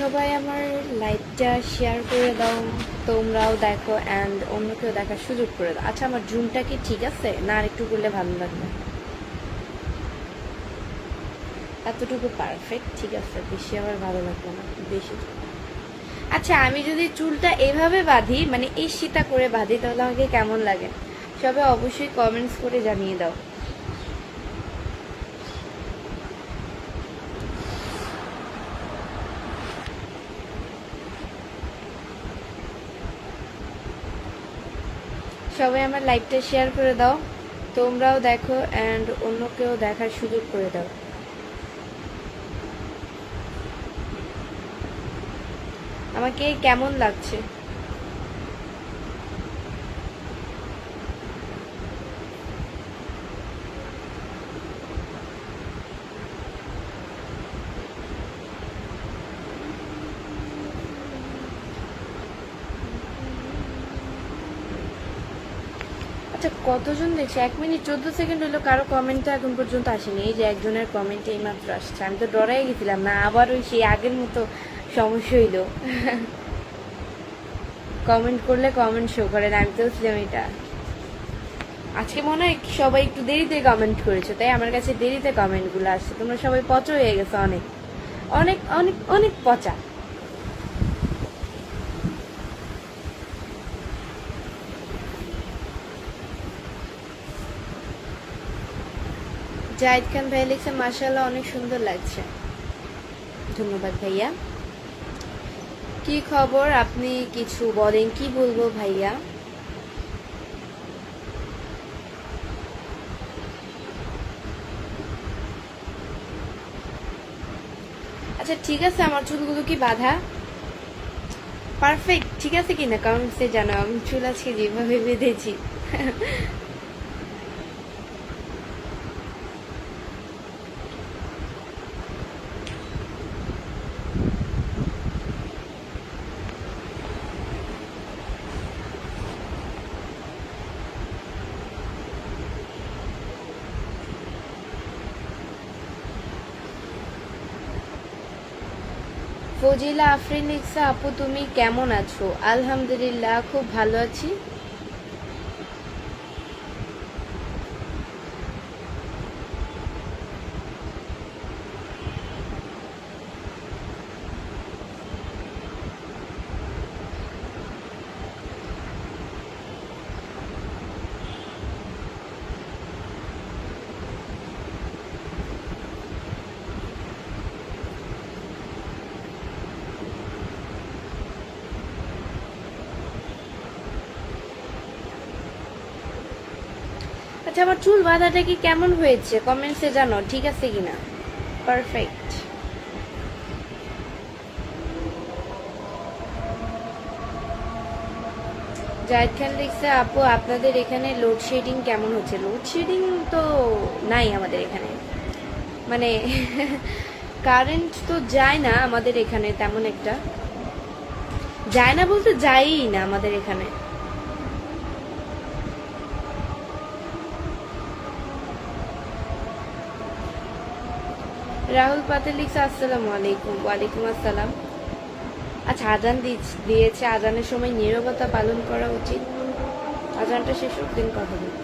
সবাই আমার লাইভটা শেয়ার করে দাও, তোমরাও দেখো অ্যান্ড অন্যকেও দেখার সুযোগ করে দাও। আচ্ছা, আমার জুমটা কি ঠিক আছে না আর একটু করলে ভালো লাগবে? এতটুকু পারফেক্ট, ঠিক আছে, বেশি আবার ভালো লাগবে না, বেশি। আচ্ছা, আমি যদি চুলটা এভাবে বাঁধি, মানে এই সীতা করে বাঁধি, তাহলে আমাকে কেমন লাগে? সবাই অবশ্যই কমেন্টস করে জানিয়ে দাও। সবাই আমার লাইভটা শেয়ার করে দাও, তোমরাও দেখো অ্যান্ড অন্যকেও দেখার সুযোগ করে দাও। আমাকে কেমন লাগছে? আচ্ছা, কতজন দেখছে? 1 মিনিট 14 সেকেন্ড হলো, কারো কমেন্ট তো এখন পর্যন্ত আসেনি। এই যে একজনের কমেন্ট এইমাত্র আসছে, আমি তো ডরাই গেছিলাম না আবার ওই সেই আগের মতো সমস্যা হইল। কমেন্ট করলে কমেন্ট শো করেন, আমি তো ছিলাম এটা। আজকে মনে হয় সবাই একটু দেরিতে কমেন্ট করেছে, তাই আমার কাছে দেরিতে কমেন্টগুলো আসছে। তোমরা সবাই পচা হয়ে গেছো, অনেক অনেক অনেক অনেক পচা। জাহিদ খান ভাই লিখছে, মাশাআল্লাহ অনেক সুন্দর লাগছে। ধন্যবাদ ভাইয়া। কি খবর, আপনি কিছু বলেন। কি বলবো ভাইয়া? আচ্ছা ঠিক আছে, আমার চুলগুলো কি বাঁধা পারফেক্ট ঠিক আছে কিনা কমেন্টসে জানাও। আমি চুল আজকে যেভাবে বেঁধেছি। ফজিলা আফরিন লিখছে, আপু তুমি কেমন আছো? আলহামদুলিল্লাহ, খুব ভালো আছি। আচ্ছা, আমার চুল বাঁধাটা কি কেমন হয়েছে কমেন্টসে জানো, ঠিক আছে কিনা? পারফেক্ট। জাহিদ খান লিখছে, আপু আপনাদের এখানে লোডশেডিং কেমন হচ্ছে? লোডশেডিং তো নাই আমাদের এখানে, মানে কারেন্ট তো যায় না আমাদের এখানে তেমন একটা। যায় না বলতে যায়ই না আমাদের এখানে। রাহুল পাতেল লিখছে, আসসালামু আলাইকুম। ওয়ালাইকুম আসসালাম। আচ্ছা, আজান দিয়েছে, আজানের সময় নীরবতা পালন করা উচিত। আজানটা শেষ হোক, দিন কথা বলবো।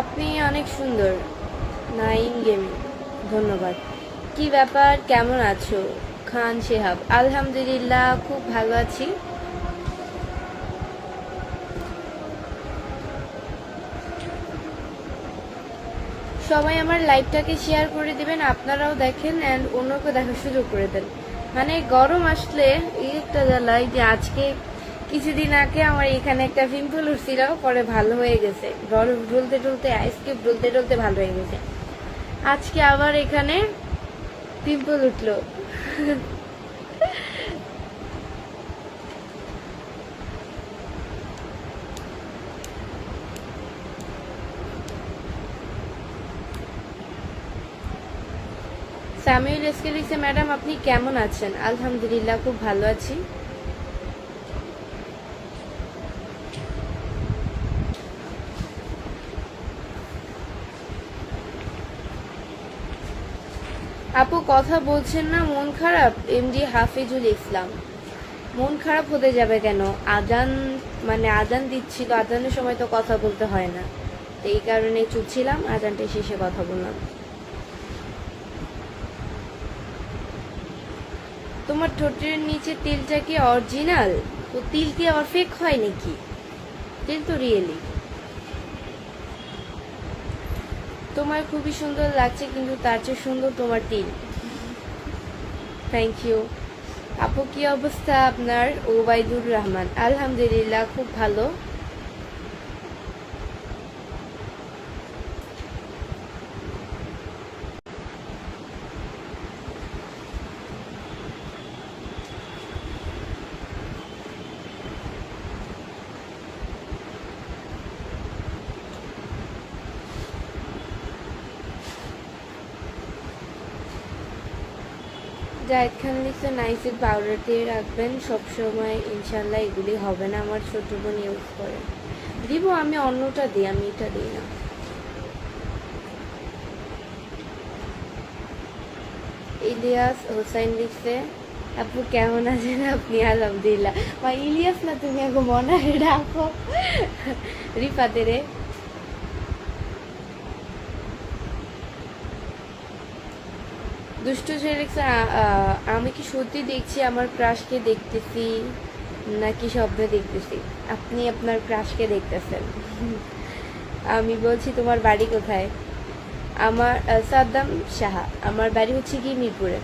আপনি অনেক সুন্দর। নাইম গেমিং, ধন্যবাদ। কি ব্যাপার, কেমন আছো? খান শেহাব, আলহামদুলিল্লাহ খুব ভালো আছি। সবাই আমার লাইভটাকে শেয়ার করে দিবেন, আপনারাও দেখেন অ্যান্ড অন্যকে দেখার সুযোগ করে দেন। মানে গরম আসলে এই একটা জ্বালায় যে আজকে কিছুদিন আগে আমার এখানে একটা পিম্পল উঠছিল, পরে ভালো হয়ে গেছে। বরফ ঢুলতে ঢুলতে, আইসক্রিম ঢুলতে ঢুলতে ভালো হয়ে গেছে। আজকে আবার এখানে পিম্পল উঠলো। সামিউল এসকে লিখছে, ম্যাডাম আপনি কেমন আছেন? আলহামদুলিল্লাহ খুব ভালো আছি। আপু কথা বলছেন না, মন খারাপ? এমডি হাফিজুল ইসলাম, মন খারাপ হতে যাবে কেন? আজান মানে আজান দিচ্ছিল, আজানের সময় তো কথা বলতে হয় না, তো এই কারণে চুপ ছিলাম, আজানটা শেষে কথা বললাম। তোমার ঠোঁটের নিচে তিলটা কি অরিজিনাল? তো তিল কি আবার ফেক হয় নাকি? তিল তো রিয়েলি। তোমার খুবই সুন্দর লাগছে, কিন্তু তার চেয়ে সুন্দর তোমার তিল। Thank you. আপু কি অবস্থা আপনার? ওবায়দুর রহমান, আলহামদুলিল্লাহ খুব ভালো। জাহিদ খান লিখছে, নাইসিড পাউডার দিয়ে রাখবেন সবসময়, ইনশাল্লাহ এগুলি হবে না। আমার ছোট বোন ইউজ করে। দিব, আমি অন্যটা দিই, আমি এটা দিই না। ইলিয়াস হোসাইন লিখছে, আপু কেমন আছেন আপনি? আলহামদুলিল্লাহ। বা ইলিয়াস না, তুমি এখন মনে রাখো রিফাতে রে। দুষ্টু ছেলে লিখছে, আমি কি সত্যি দেখছি আমার ক্রাশকে দেখতেছি নাকি স্বপ্নে দেখতেছি? আপনি আপনার ক্রাশকে দেখতেছেন। আমি বলছি তোমার বাড়ি কোথায়? আমার সাদ্দাম সাহা, আমার বাড়ি হচ্ছে কি মিরপুরে।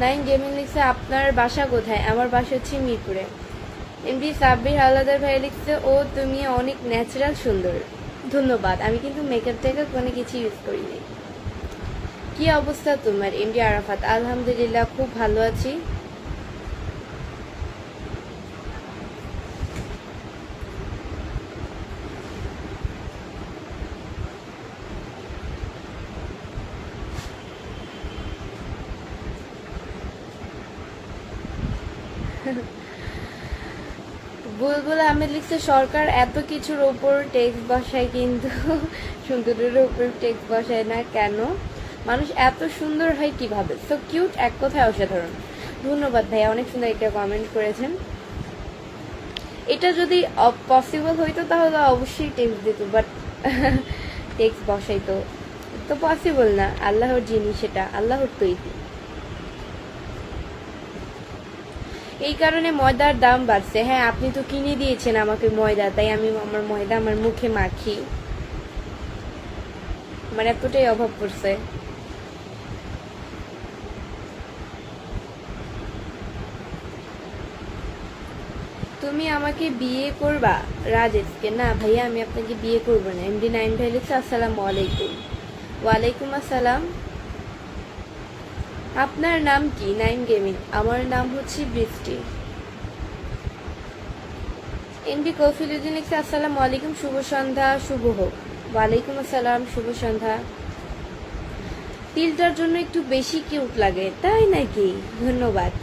নাইন গেমিং লিখছে, আপনার বাসা কোথায়? আমার বাসা হচ্ছে মিরপুরে। এমডি সাব্বির হাওলাদার ভাই লিখছে, ও তুমি অনেক ন্যাচারাল সুন্দর। ধন্যবাদ। আমি কিন্তু মেকআপ টেকআপ কোনো কিছু ইউজ করিনি। কি অবস্থা তোমার? এমডি আরাফাত, আলহামদুলিল্লাহ খুব ভালো আছি। বুলবুল আহমেদ লিখছে, সরকার এত কিছুর ওপর ট্যাক্স বসায় কিন্তু সুন্দরের ওপর ট্যাক্স বসায় না কেন? মানুষ এত সুন্দর হয় কিভাবে? সো কিউট, এক কথায় অসাধারণ। ধন্যবাদ ভাইয়া, অনেক সুন্দর একটা কমেন্ট করেছেন। এটা যদি পসিবল হইতো তাহলে অবশ্যই ট্যাক্স দিত, বাট ট্যাক্স বসাইতো তো পসিবল না। আল্লাহর জিনিস, এটা আল্লাহর তৈরি। এই কারণে ময়দার দাম বাড়ছে। হ্যাঁ, আপনি তো কিনে দিয়েছেন আমাকে ময়দা, তাই আমি আমার ময়দা আমার মুখে মাখি। মানে এতটাই অভাব পড়ছে। তুমি আমাকে বিয়ে করবা? রাজেশকে, না ভাইয়া আমি আপনাকে বিয়ে করবো না। এমডি নাইম ভাই লিখছে, আসসালামু আলাইকুম। ওয়ালাইকুম আসসালাম। আপনার নাম কি? নাইম গেমিং, আমার নাম হচ্ছে বৃষ্টি। এমডি কফিলুদ্দিন লিখছে, আসসালামু আলাইকুম, শুভ সন্ধ্যা, শুভ হোক। ওয়ালাইকুম আসসালাম, শুভ সন্ধ্যা। তিলটার জন্য একটু বেশি কিউট লাগে, তাই নাকি? ধন্যবাদ।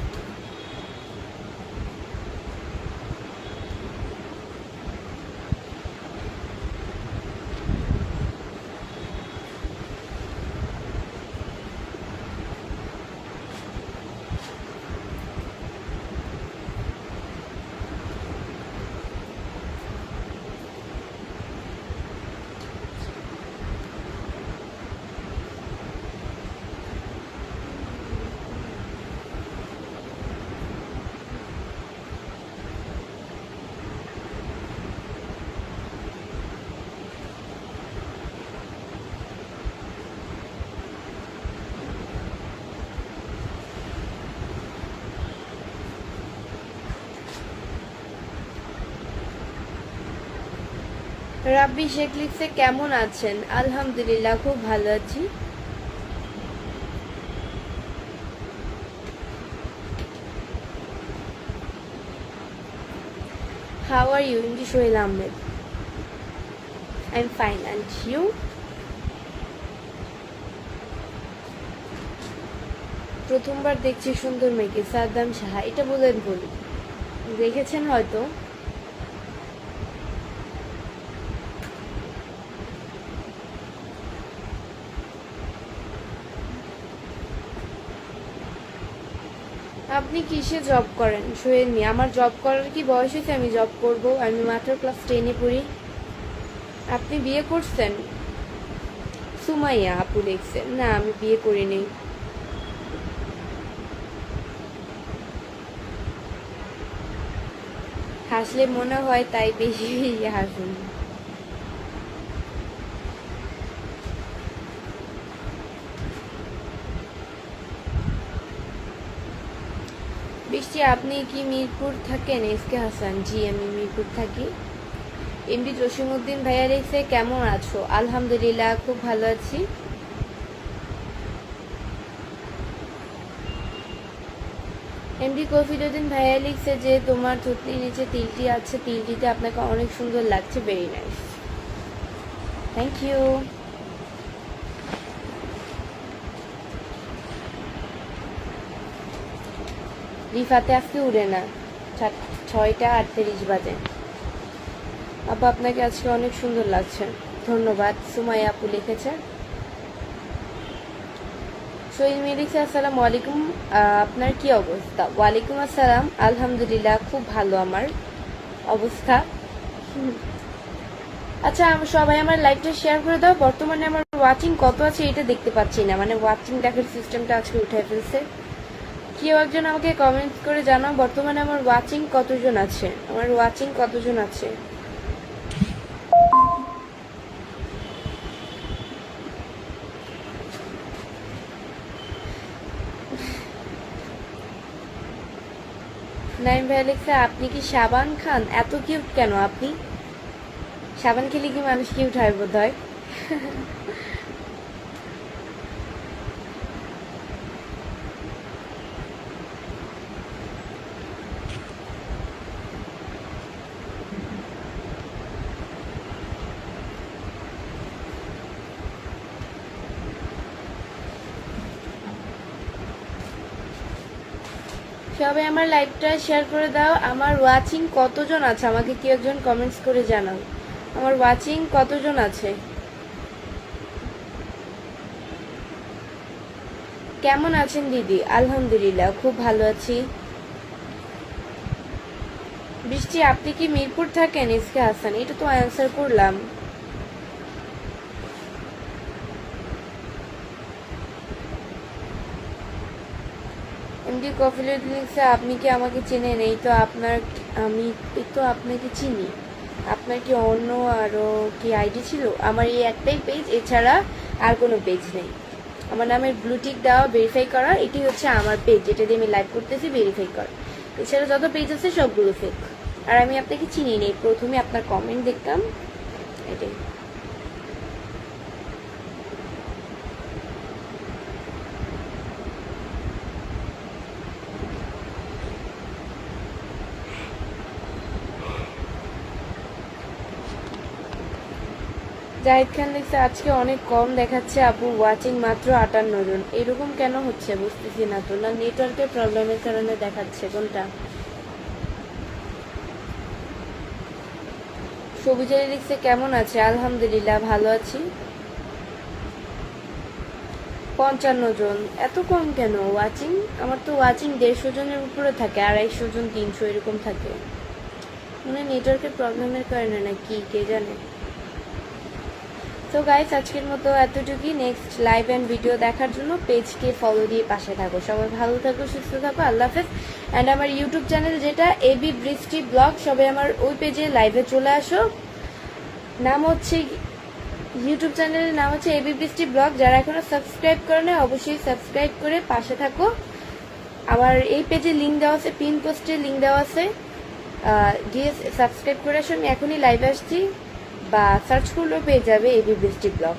রাব্বি শেখ লিখছে কেমন আছেন? আলহামদুলিল্লাহ খুব ভালো আছি। How are you? ইন্দি Sohel Ahmed. I'm fine and you? প্রথমবার দেখছি সুন্দর মেয়েকে, সাদ্দাম সাহা। এটা বলেন বলি, দেখেছেন হয়তো। আপনি কিসে জব করেন সোহেল মি? আমার জব করার কি বয়স হয়েছে আমি জব করব? আমি মাত্র ক্লাস 10-এ পড়ি। আপনি বিয়ে করছেন? সুমাইয়া আপু লিখছেন। না, আমি বিয়ে করিনি। হাসলে মনে হয় তাই বেশি হাসুন। বৃষ্টি আপনি কি মিরপুর থাকেন? এসকে হাসান। জি, আমি মিরপুর থাকি। এমডি জসিমউদ্দিন ভাইয়া লিখছে কেমন আছো? আলহামদুলিল্লাহ খুব ভালো আছি। এমডি কফিরুদ্দিন ভাইয়া লিখছে যে তোমার থুতনির নিচে তিলটি আছে, তিলটিতে আপনাকে অনেক সুন্দর লাগছে, ভেরি নাইস, থ্যাংক ইউ। রিফাতে আজকে উড়ে না, 6টা 38 বাজে। আপু আপনাকে আজকে অনেক সুন্দর লাগছে, ধন্যবাদ। সুমাইয়া আপু লিখেছে। সোহেল মি লিখছে আসসালামু আলাইকুম, আপনার কি অবস্থা? ওয়ালাইকুম আসসালাম, আলহামদুলিল্লাহ খুব ভালো আমার অবস্থা। আচ্ছা সবাই আমার লাইভটা শেয়ার করে দাও। বর্তমানে আমার ওয়াচিং কত আছে এটা দেখতে পাচ্ছি না, মানে ওয়াচিং দেখার সিস্টেমটা আজকে উঠে ফেলছে। কেউ একজন আমাকে কমেন্ট করে জানাও বর্তমানে আমার ওয়াচিং কতজন আছে, আমার ওয়াচিং কতজন আছে। নাইম ভাই লিখছে আপনি কি সাবান খান? এত কিউট কেন আপনি? সাবান খেলে কি মানুষ কিউট হয় বোধ হয়। সবাই আমার লাইভটা শেয়ার করে দাও। আমার ওয়াচিং কতজন আছে আমাকে কেউ একজন কমেন্টস করে জানাও, আমার ওয়াচিং কতজন আছে। কেমন আছেন দিদি? আলহামদুলিল্লাহ খুব ভালো আছি। বৃষ্টি আপনি কি মিরপুর থাকেন? এসকে হাসান। এটা তো অ্যান্সার করলাম। এমডি কফিলের লিখছে আপনি কি আমাকে চেনেন? এই তো আপনার, আমি এই তো আপনাকে চিনি। আপনার কি অন্য আরো কি আইডি ছিল? আমার এই একটাই পেজ, এছাড়া আর কোনো পেজ নেই। আমার নামের ব্লুটিক দেওয়া, ভেরিফাই করা, এটি হচ্ছে আমার পেজ, যেটা দিয়ে আমি লাইভ করতেছি, ভেরিফাই করা। এছাড়া যত পেজ আছে সবগুলো ফেক। আর আমি আপনাকে চিনি নেই, প্রথমে আপনার কমেন্ট দেখতাম, এটাই। জাহিদ খান লিখছে আজকে অনেক কম দেখাচ্ছে আপু, ওয়াচিং মাত্র 58 জন। এরকম কেন হচ্ছে বুঝতেছি না তো, না নেটওয়ার্কের প্রবলেমের কারণে দেখাচ্ছে, কোনটা? সবুজারি লিখছে কেমন আছে? আলহামদুলিল্লাহ ভালো আছি। 55 জন, এত কম কেন ওয়াচিং? আমার তো ওয়াচিং 150 জনের উপরে থাকে, 250 জন, 300 এরকম থাকে। মানে নেটওয়ার্কের প্রবলেমের কারণে না কি, কে জানে। তো গাইস আজকের মতো এতটুকুই। নেক্সট লাইভ অ্যান্ড ভিডিও দেখার জন্য পেজকে ফলো দিয়ে পাশে থাকো। সবাই ভালো থাকো, সুস্থ থাকো, আল্লাহ হাফেজ। অ্যান্ড আমার ইউটিউব চ্যানেল যেটা এবি বৃষ্টি ব্লগ, সবাই আমার ওই পেজে লাইভে চলে আসো। নাম হচ্ছে, ইউটিউব চ্যানেলের নাম হচ্ছে এবি বৃষ্টি ব্লগ। যারা এখনো সাবস্ক্রাইব করে না অবশ্যই সাবস্ক্রাইব করে পাশে থাকো। আমার এই পেজে লিঙ্ক দেওয়া আছে, পিন পোস্টে লিঙ্ক দেওয়া আছে, গিয়ে সাবস্ক্রাইব করে আসো। আমি এখনই লাইভে আসছি। বা সার্চ করলেও পেয়ে যাবে এবি বৃষ্টি ব্লগ।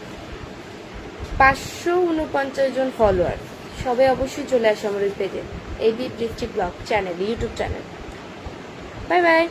549 জন ফলোয়ার, সবাই অবশ্যই চলে আসে আমাদের পেজে এবি বৃষ্টি blog channel, YouTube channel. Bye bye.